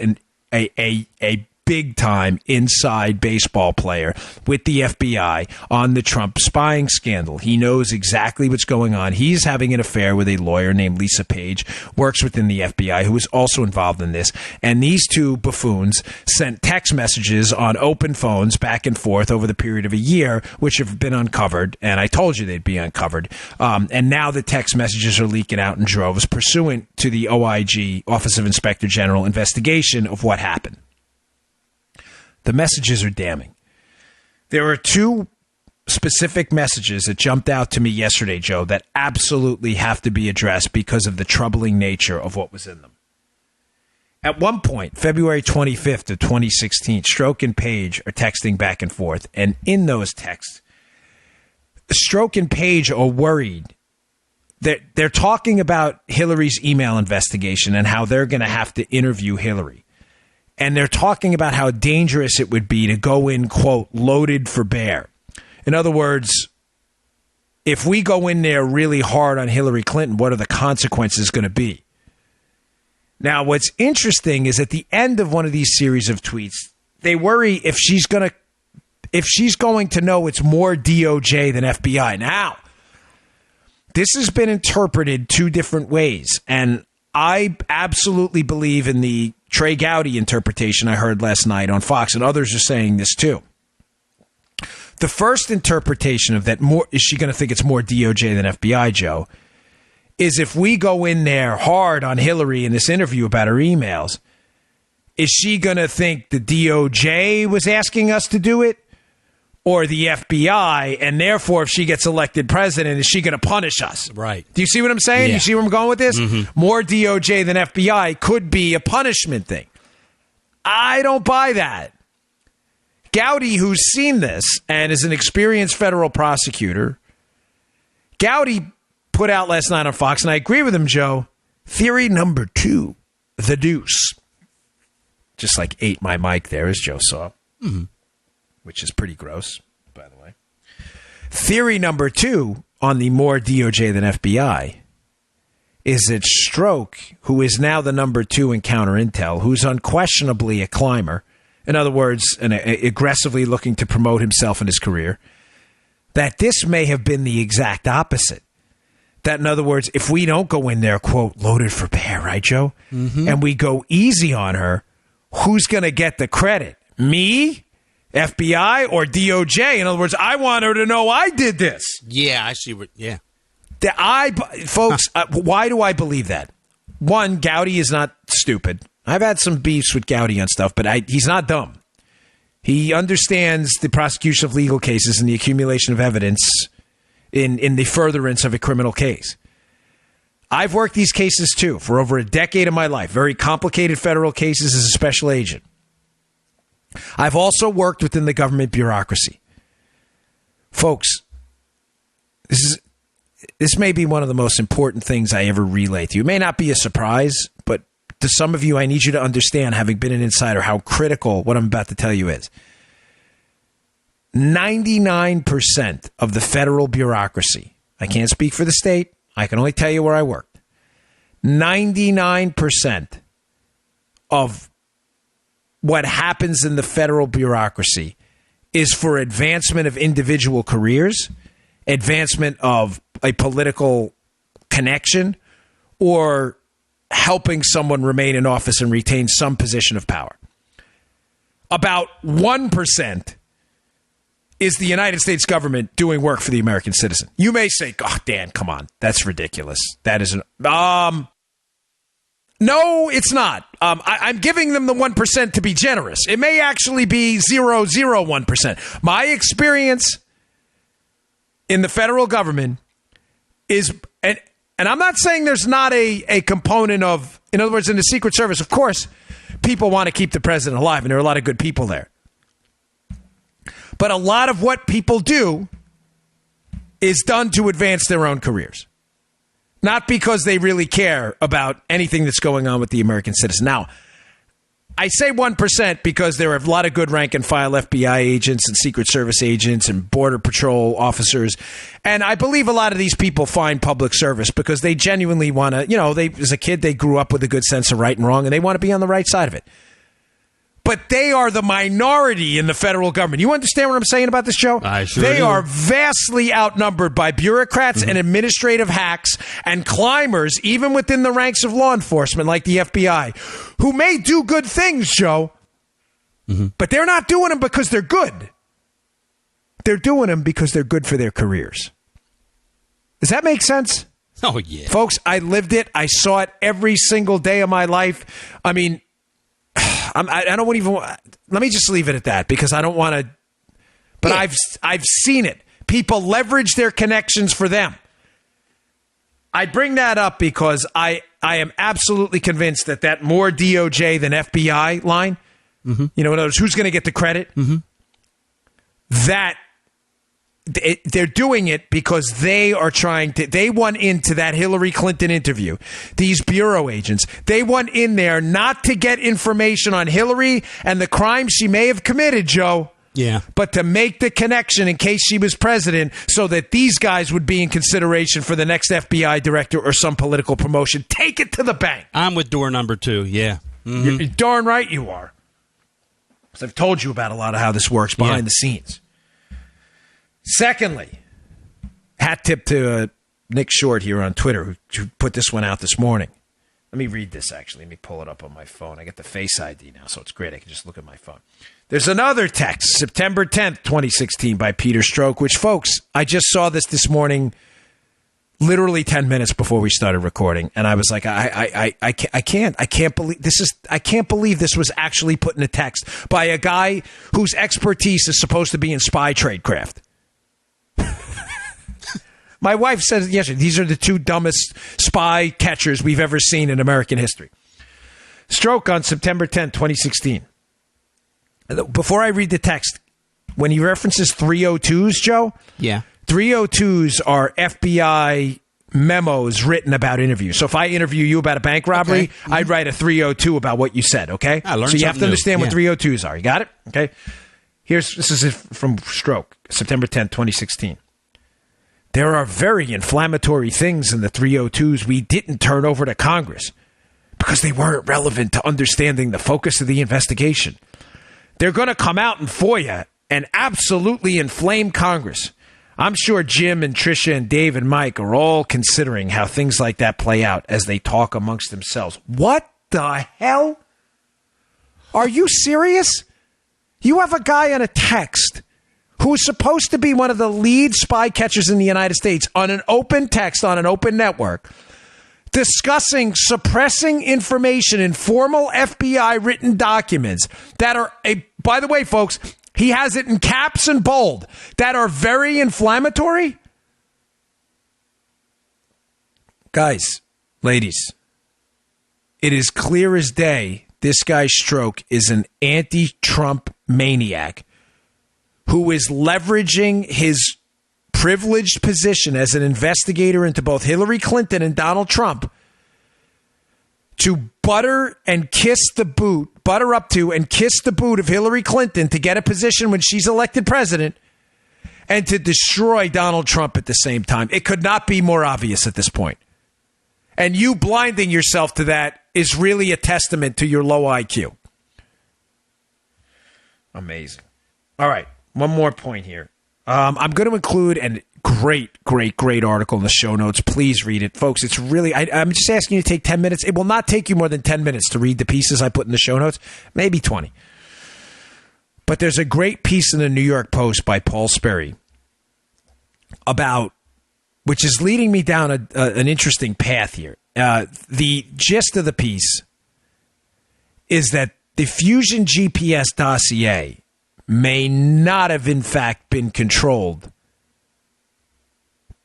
a big-time inside baseball player with the FBI on the Trump spying scandal. He knows exactly what's going on. He's having an affair with a lawyer named Lisa Page, works within the FBI, who is also involved in this. And these 2 buffoons sent text messages on open phones back and forth over the period of a year, which have been uncovered. And I told you they'd be uncovered. And now the text messages are leaking out in droves pursuant to the OIG, Office of Inspector General, investigation of what happened. The messages are damning. There are 2 specific messages that jumped out to me yesterday, Joe, that absolutely have to be addressed because of the troubling nature of what was in them. At one point, February 25th of 2016, Strzok and Page are texting back and forth. And in those texts, Strzok and Page are worried. They're talking about Hillary's email investigation and how they're going to have to interview Hillary. And they're talking about how dangerous it would be to go in, quote, loaded for bear. In other words, if we go in there really hard on Hillary Clinton, what are the consequences going to be? Now, what's interesting is at the end of one of these series of tweets, they worry if she's going to know it's more DOJ than FBI. Now, this has been interpreted 2 different ways, and I absolutely believe in the Trey Gowdy interpretation I heard last night on Fox, and others are saying this too. The first interpretation of that, more is she going to think it's more DOJ than FBI, Joe, is if we go in there hard on Hillary in this interview about her emails, is she going to think the DOJ was asking us to do it or the FBI, and therefore if she gets elected president, is she going to punish us? Right. Do you see what I'm saying? Yeah. You see where I'm going with this? Mm-hmm. More DOJ than FBI could be a punishment thing. I don't buy that. Gowdy, who's seen this and is an experienced federal prosecutor, Gowdy put out last night on Fox, and I agree with him, Joe, theory number 2, the deuce. Just like ate my mic there, as Joe saw. Mm-hmm. Which is pretty gross, by the way. Theory number 2 on the more DOJ than FBI is that Strzok, who is now the number 2 in counter intel, who's unquestionably a climber, in other words, aggressively looking to promote himself in his career, that this may have been the exact opposite. That, in other words, if we don't go in there, quote, loaded for bear, right, Joe? Mm-hmm. And we go easy on her, who's going to get the credit? Me? FBI? Or DOJ? In other words, I want her to know I did this. Yeah, I see what, yeah. Folks, why do I believe that? One, Gowdy is not stupid. I've had some beefs with Gowdy on stuff, but he's not dumb. He understands the prosecution of legal cases and the accumulation of evidence in the furtherance of a criminal case. I've worked these cases, too, for over a decade of my life. Very complicated federal cases as a special agent. I've also worked within the government bureaucracy. Folks, this may be one of the most important things I ever relay to you. It may not be a surprise, but to some of you, I need you to understand, having been an insider, how critical what I'm about to tell you is. 99% of the federal bureaucracy, I can't speak for the state, I can only tell you where I worked. 99% of what happens in the federal bureaucracy is for advancement of individual careers, advancement of a political connection, or helping someone remain in office and retain some position of power. About 1% is the United States government doing work for the American citizen. You may say, "Oh, Dan, come on, that's ridiculous." That isn't. No, it's not. I'm giving them the 1% to be generous. It may actually be 0.001%. My experience in the federal government is, and I'm not saying there's not a component of, in other words, in the Secret Service, of course, people want to keep the president alive, and there are a lot of good people there. But a lot of what people do is done to advance their own careers. Not because they really care about anything that's going on with the American citizen. Now, I say 1% because there are a lot of good rank and file FBI agents and Secret Service agents and Border Patrol officers. And I believe a lot of these people find public service because they genuinely want to, as a kid, they grew up with a good sense of right and wrong, and they want to be on the right side of it. But they are the minority in the federal government. You understand what I'm saying about this, Joe? I sure They do. are vastly outnumbered by bureaucrats and administrative hacks and climbers, even within the ranks of law enforcement like the FBI, who may do good things, Joe, but they're not doing them because they're good. They're doing them because they're good for their careers. Does that make sense? Oh, yeah. Folks, I lived it. I saw it every single day of my life. I mean, I don't even. Let me just leave it at that because I don't want to. But yeah. I've seen it. People leverage their connections for them. I bring that up because I am absolutely convinced that more DOJ than FBI line. Mm-hmm. In other words, who's going to get the credit? Mm-hmm. They're doing it because they are trying to. They want into that Hillary Clinton interview. These bureau agents, they want in there not to get information on Hillary and the crimes she may have committed, Joe. Yeah. But to make the connection in case she was president so that these guys would be in consideration for the next FBI director or some political promotion. Take it to the bank. I'm with door number 2, yeah. Mm-hmm. You're darn right you are. Because I've told you about a lot of how this works behind the scenes. Secondly, hat tip to Nick Short here on Twitter, who put this one out this morning. Let me read this, actually. Let me pull it up on my phone. I get the Face ID now, so it's great. I can just look at my phone. There's another text, September 10th, 2016, by Peter Stroke, which, folks, I just saw this morning, literally 10 minutes before we started recording, and I was like, I can't believe this was actually put in a text by a guy whose expertise is supposed to be in spy tradecraft. My wife says yesterday, these are the two dumbest spy catchers we've ever seen in American history. Stroke on September 10th, 2016. Before I read the text, when he references 302s, Joe? Yeah. 302s are FBI memos written about interviews. So if I interview you about a bank robbery, okay. I'd write a 302 about what you said, okay? So you have to understand what 302s are. You got it? Okay. This is from Stroke, September 10th, 2016. There are very inflammatory things in the 302s we didn't turn over to Congress because they weren't relevant to understanding the focus of the investigation. They're going to come out in FOIA and absolutely inflame Congress. I'm sure Jim and Trisha and Dave and Mike are all considering how things like that play out as they talk amongst themselves. What the hell? Are you serious? You have a guy on a text who is supposed to be one of the lead spy catchers in the United States on an open text on an open network discussing suppressing information in formal FBI written documents that are, by the way, folks, he has it in caps and bold, that are very inflammatory. Guys, ladies, it is clear as day this guy's stroke is an anti-Trump maniac who is leveraging his privileged position as an investigator into both Hillary Clinton and Donald Trump to butter up to and kiss the boot of Hillary Clinton to get a position when she's elected president and to destroy Donald Trump at the same time. It could not be more obvious at this point. And you blinding yourself to that is really a testament to your low IQ. Amazing. All right. One more point here. I'm going to include a great article in the show notes. Please read it. Folks, it's really, I'm just asking you to take 10 minutes. It will not take you more than 10 minutes to read the pieces I put in the show notes, maybe 20. But there's a great piece in the New York Post by Paul Sperry about, which is leading me down an interesting path here. The gist of the piece is that the Fusion GPS dossier may not have, in fact, been controlled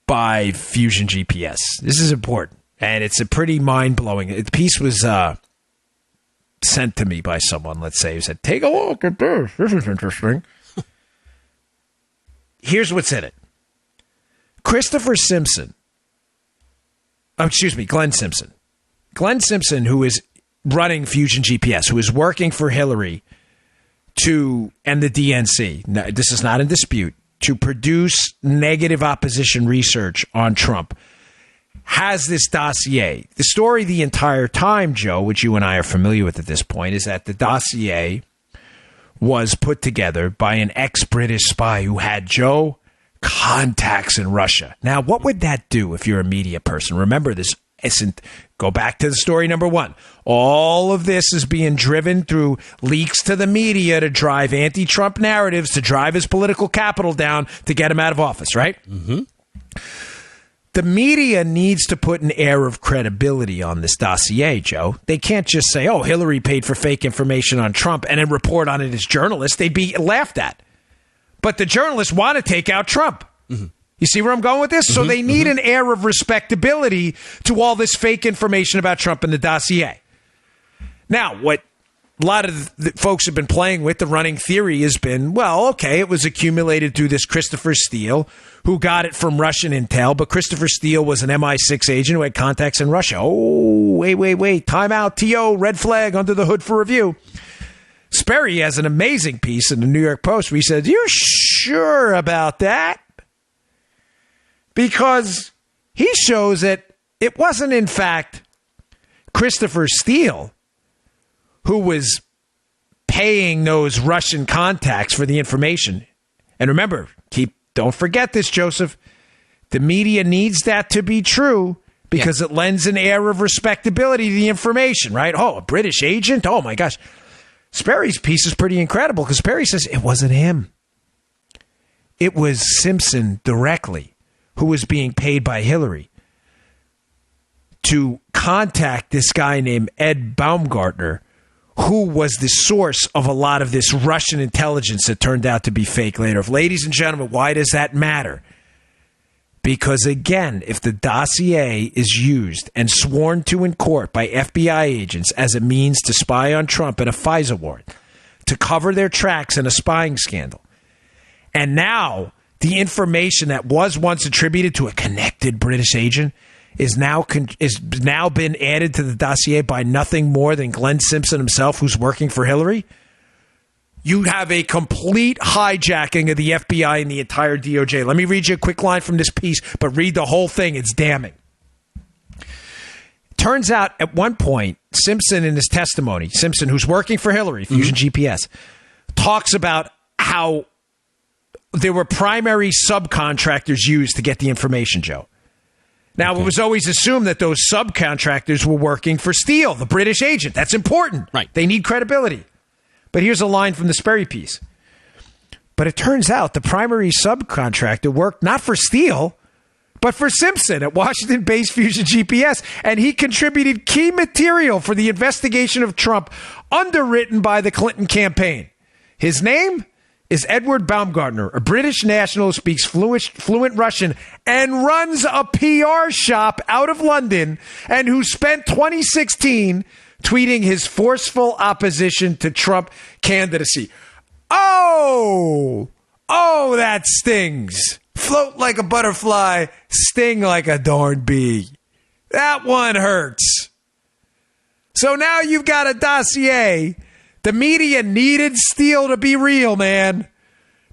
by Fusion GPS. This is important, and it's a pretty mind-blowing. The piece was sent to me by someone, let's say, who said, take a look at this. This is interesting. Here's what's in it. Glenn Simpson. Glenn Simpson, who is running Fusion GPS, who is working for Hillary and the DNC, now, this is not in dispute, to produce negative opposition research on Trump, has this dossier. The story the entire time, Joe, which you and I are familiar with at this point, is that the dossier was put together by an ex-British spy who had, Joe, contacts in Russia. Now, what would that do if you're a media person? Remember, this isn't, go back to the story number one. All of this is being driven through leaks to the media to drive anti-Trump narratives, to drive his political capital down, to get him out of office, right? Mm-hmm. The media needs to put an air of credibility on this dossier, Joe. They can't just say, oh, Hillary paid for fake information on Trump and then report on it as journalists. They'd be laughed at. But the journalists want to take out Trump. Mm-hmm. You see where I'm going with this? So they need an air of respectability to all this fake information about Trump in the dossier. Now, what a lot of the folks have been playing with, the running theory has been, well, okay, it was accumulated through this Christopher Steele, who got it from Russian intel, but Christopher Steele was an MI6 agent who had contacts in Russia. Oh, wait, time out, T.O., red flag, under the hood for review. Sperry has an amazing piece in the New York Post where he said, you sure about that? Because he shows that it wasn't, in fact, Christopher Steele who was paying those Russian contacts for the information. And remember, don't forget this, Joseph. The media needs that to be true because it lends an air of respectability to the information, right? Oh, a British agent? Oh, my gosh. Sperry's piece is pretty incredible because Sperry says it wasn't him. It was Simpson directly, who was being paid by Hillary to contact this guy named Ed Baumgartner, who was the source of a lot of this Russian intelligence that turned out to be fake later. Ladies and gentlemen, why does that matter? Because, again, if the dossier is used and sworn to in court by FBI agents as a means to spy on Trump in a FISA warrant, to cover their tracks in a spying scandal, and now the information that was once attributed to a connected British agent is now been added to the dossier by nothing more than Glenn Simpson himself, who's working for Hillary, you have a complete hijacking of the FBI and the entire DOJ. Let me read you a quick line from this piece, but read the whole thing. It's damning. Turns out at one point, Simpson in his testimony, Simpson, who's working for Hillary, Fusion GPS, talks about how there were primary subcontractors used to get the information, Joe. Now, It was always assumed that those subcontractors were working for Steele, the British agent. That's important. Right. They need credibility. But here's a line from the Sperry piece. But it turns out the primary subcontractor worked not for Steele, but for Simpson at Washington-based Fusion GPS, and he contributed key material for the investigation of Trump underwritten by the Clinton campaign. His name is Edward Baumgartner, a British national who speaks fluent Russian and runs a PR shop out of London, and who spent 2016 tweeting his forceful opposition to Trump candidacy. Oh, that stings. Float like a butterfly, sting like a darn bee. That one hurts. So now you've got a dossier. The media needed Steele to be real, man.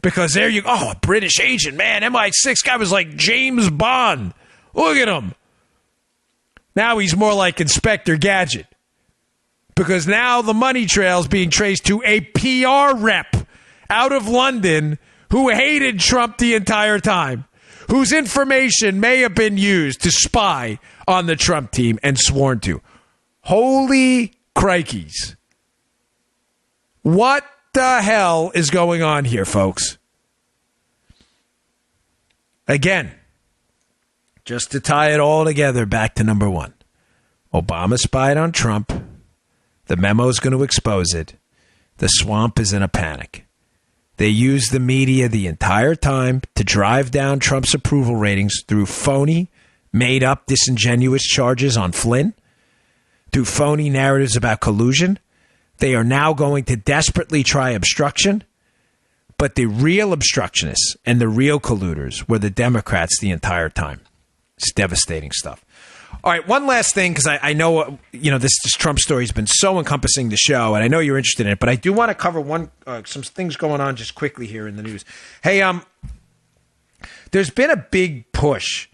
Because there you go. Oh, a British agent, man. MI6 guy was like James Bond. Look at him. Now he's more like Inspector Gadget. Because now the money trail's being traced to a PR rep out of London who hated Trump the entire time, whose information may have been used to spy on the Trump team and sworn to. Holy crikeys. What the hell is going on here, folks? Again, just to tie it all together back to number one. Obama spied on Trump. The memo is going to expose it. The swamp is in a panic. They used the media the entire time to drive down Trump's approval ratings through phony, made-up, disingenuous charges on Flynn, through phony narratives about collusion. They are now going to desperately try obstruction, but the real obstructionists and the real colluders were the Democrats the entire time. It's devastating stuff. All right, one last thing, because I know this Trump story has been so encompassing the show, and I know you're interested in it, but I do want to cover some things going on just quickly here in the news. Hey, there's been a big push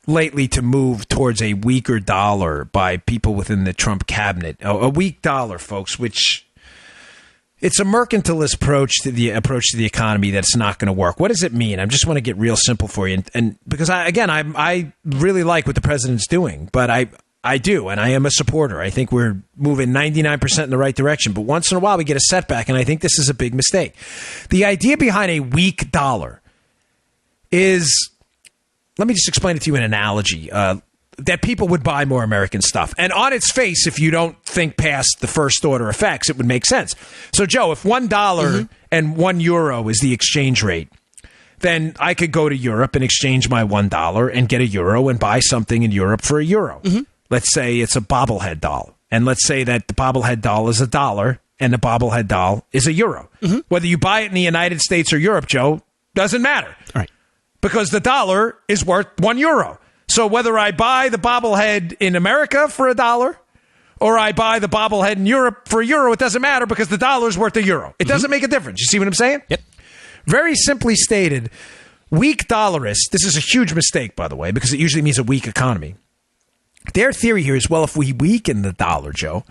lately to move towards a weaker dollar by people within the Trump cabinet. A weak dollar, folks, which it's a mercantilist approach to the economy that's not going to work. What does it mean? I just want to get real simple for you, and because I really like what the president's doing, but I do, and I am a supporter. I think we're moving 99% in the right direction, but once in a while we get a setback, and I think this is a big mistake. The idea behind a weak dollar is, let me just explain it to you in an analogy, that people would buy more American stuff. And on its face, if you don't think past the first order effects, it would make sense. So, Joe, if $1 and €1 is the exchange rate, then I could go to Europe and exchange my $1 and get a euro and buy something in Europe for a euro. Let's say it's a bobblehead doll. And let's say that the bobblehead doll is $1 and the bobblehead doll is a euro. Whether you buy it in the United States or Europe, Joe, doesn't matter. All right. Because the dollar is worth €1. So whether I buy the bobblehead in America for $1 or I buy the bobblehead in Europe for €1, it doesn't matter because the dollar's worth €1. It doesn't make a difference. You see what I'm saying? Yep. Very simply stated, weak dollarists, this is a huge mistake, by the way, because it usually means a weak economy. Their theory here is, well, if we weaken the dollar, Joe,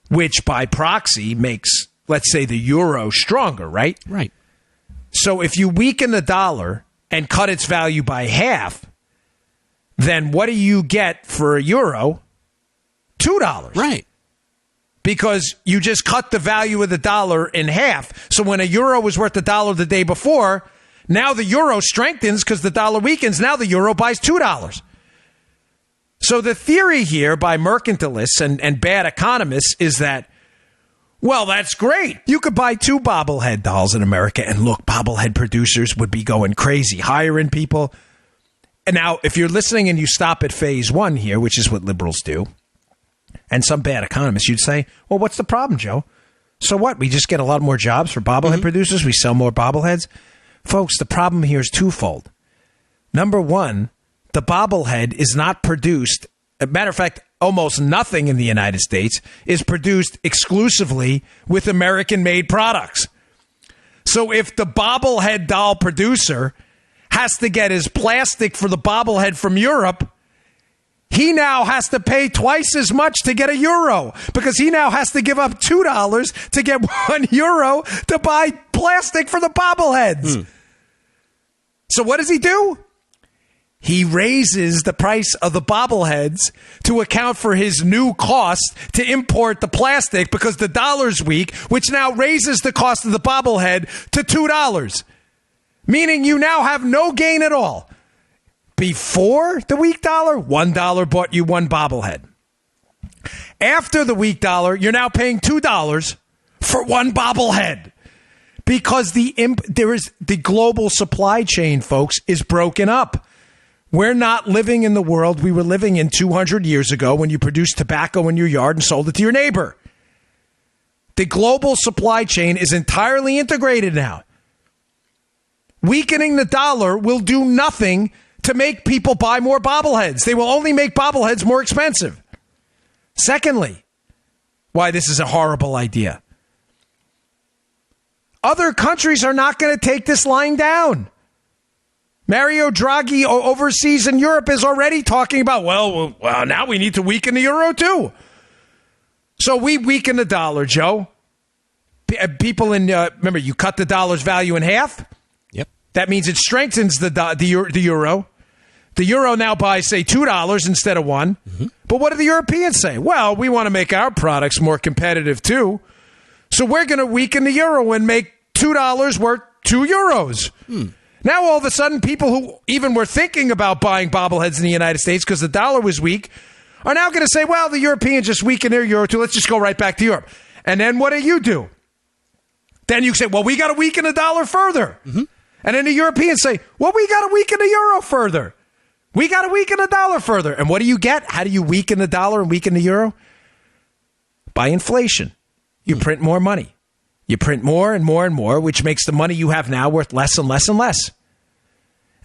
which by proxy makes, let's say, the euro stronger, right? Right. So if you weaken the dollar and cut its value by half, then what do you get for a euro? $2. Right. Because you just cut the value of the dollar in half. So when a euro was worth $1 the day before, now the euro strengthens because the dollar weakens. Now the euro buys $2. So the theory here by mercantilists and bad economists is that, well, that's great. You could buy 2 bobblehead dolls in America, and look, bobblehead producers would be going crazy, hiring people. And now, if you're listening and you stop at phase 1 here, which is what liberals do, and some bad economists, you'd say, well, what's the problem, Joe? So what? We just get a lot more jobs for bobblehead producers? We sell more bobbleheads? Folks, the problem here is twofold. Number one, the bobblehead is not produced. As a matter of fact, almost nothing in the United States is produced exclusively with American-made products. So if the bobblehead doll producer has to get his plastic for the bobblehead from Europe, he now has to pay twice as much to get a euro because he now has to give up $2 to get €1 to buy plastic for the bobbleheads. So what does he do? He raises the price of the bobbleheads to account for his new cost to import the plastic because the dollar's weak, which now raises the cost of the bobblehead to $2, meaning you now have no gain at all. Before the weak dollar, $1 bought you one bobblehead. After the weak dollar, you're now paying $2 for one bobblehead because the global supply chain, folks, is broken up. We're not living in the world we were living in 200 years ago when you produced tobacco in your yard and sold it to your neighbor. The global supply chain is entirely integrated now. Weakening the dollar will do nothing to make people buy more bobbleheads. They will only make bobbleheads more expensive. Secondly, why this is a horrible idea. Other countries are not going to take this lying down. Mario Draghi overseas in Europe is already talking about, well, now we need to weaken the euro too. So we weaken the dollar, Joe. People remember, you cut the dollar's value in half. Yep. That means it strengthens the euro. The euro now buys, say, $2 instead of $1. Mm-hmm. But what do the Europeans say? Well, we want to make our products more competitive too. So we're going to weaken the euro and make $2 worth €2. Now, all of a sudden, people who even were thinking about buying bobbleheads in the United States because the dollar was weak are now going to say, well, the Europeans just weakened their euro too. Let's just go right back to Europe. And then what do? Then you say, well, we got to weaken the dollar further. Mm-hmm. And then the Europeans say, well, we got to weaken the euro further. We got to weaken the dollar further. And what do you get? How do you weaken the dollar and weaken the euro? By inflation. You print more money. You print more and more and more, which makes the money you have now worth less and less and less.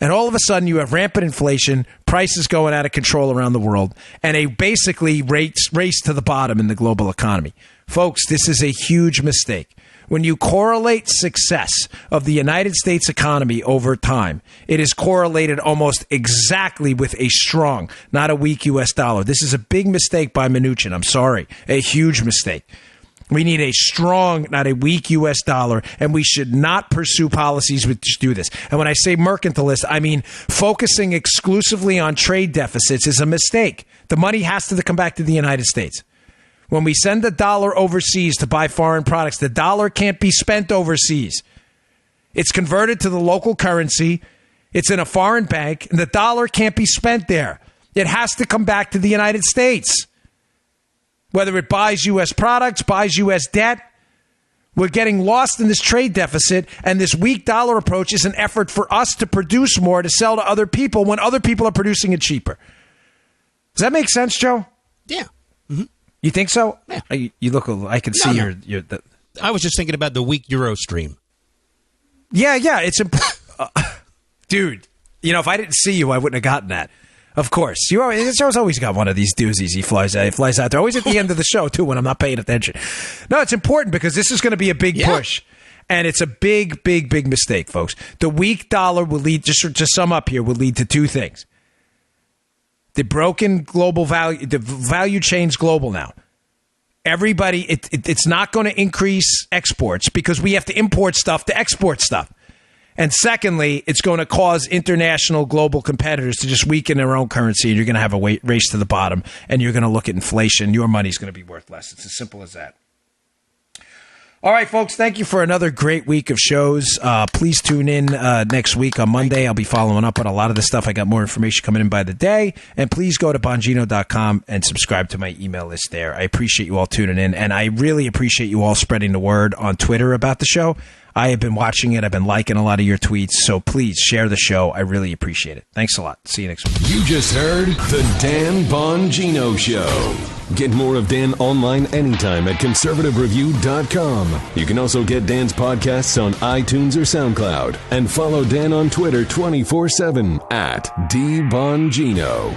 And all of a sudden, you have rampant inflation, prices going out of control around the world, and a basically race to the bottom in the global economy. Folks, this is a huge mistake. When you correlate success of the United States economy over time, it is correlated almost exactly with a strong, not a weak U.S. dollar. This is a big mistake by Mnuchin. I'm sorry. A huge mistake. We need a strong, not a weak U.S. dollar, and we should not pursue policies which do this. And when I say mercantilist, I mean focusing exclusively on trade deficits is a mistake. The money has to come back to the United States. When we send the dollar overseas to buy foreign products, the dollar can't be spent overseas. It's converted to the local currency. It's in a foreign bank, and the dollar can't be spent there. It has to come back to the United States. Whether it buys U.S. products, buys U.S. debt, we're getting lost in this trade deficit, and this weak dollar approach is an effort for us to produce more to sell to other people when other people are producing it cheaper. Does that make sense, Joe? Yeah. Mm-hmm. You think so? Yeah. You look. I can see your. I was just thinking about the weak euro stream. Yeah. It's dude. You know, if I didn't see you, I wouldn't have gotten that. Of course. Joe's always got one of these doozies. He flies out there. Always at the end of the show, too, when I'm not paying attention. No, it's important because this is going to be a big push. And it's a big, big, big mistake, folks. The weak dollar will lead, just to sum up here, will lead to two things. The broken global value, the value chain's global now. Everybody, it's not going to increase exports because we have to import stuff to export stuff. And secondly, it's going to cause international global competitors to just weaken their own currency, and you're going to have a race to the bottom, and you're going to look at inflation. Your money's going to be worth less. It's as simple as that. All right, folks, thank you for another great week of shows. Please tune in next week on Monday. I'll be following up on a lot of this stuff. I got more information coming in by the day. And please go to Bongino.com and subscribe to my email list there. I appreciate you all tuning in, and I really appreciate you all spreading the word on Twitter about the show. I have been watching it. I've been liking a lot of your tweets. So please share the show. I really appreciate it. Thanks a lot. See you next week. You just heard The Dan Bongino Show. Get more of Dan online anytime at conservativereview.com. You can also get Dan's podcasts on iTunes or SoundCloud. And follow Dan on Twitter 24/7 at DBongino.